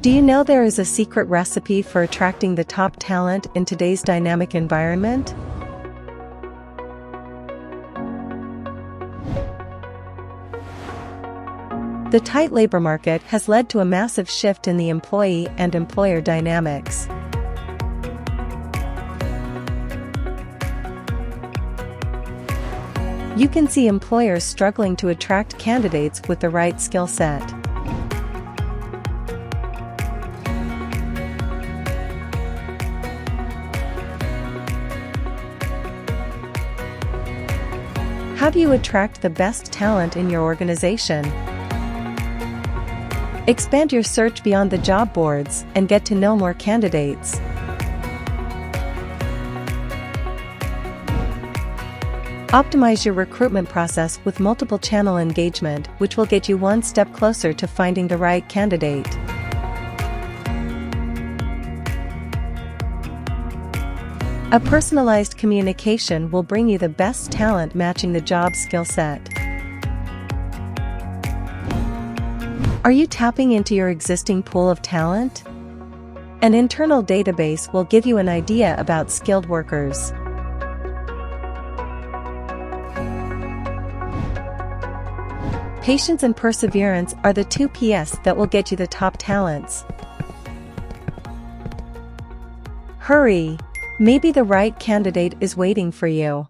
Do you know there is a secret recipe for attracting the top talent in today's dynamic environment? The tight labor market has led to a massive shift in the employee and employer dynamics. You can see employers struggling to attract candidates with the right skill set. How do you attract the best talent in your organization? Expand your search beyond the job boards and get to know more candidates. Optimize your recruitment process with multiple channel engagement, which will get you one step closer to finding the right candidate. A personalized communication will bring you the best talent matching the job skill set. Are you tapping into your existing pool of talent? An internal database will give you an idea about skilled workers. Patience and perseverance are the two Ps that will get you the top talents. Hurry! Maybe the right candidate is waiting for you.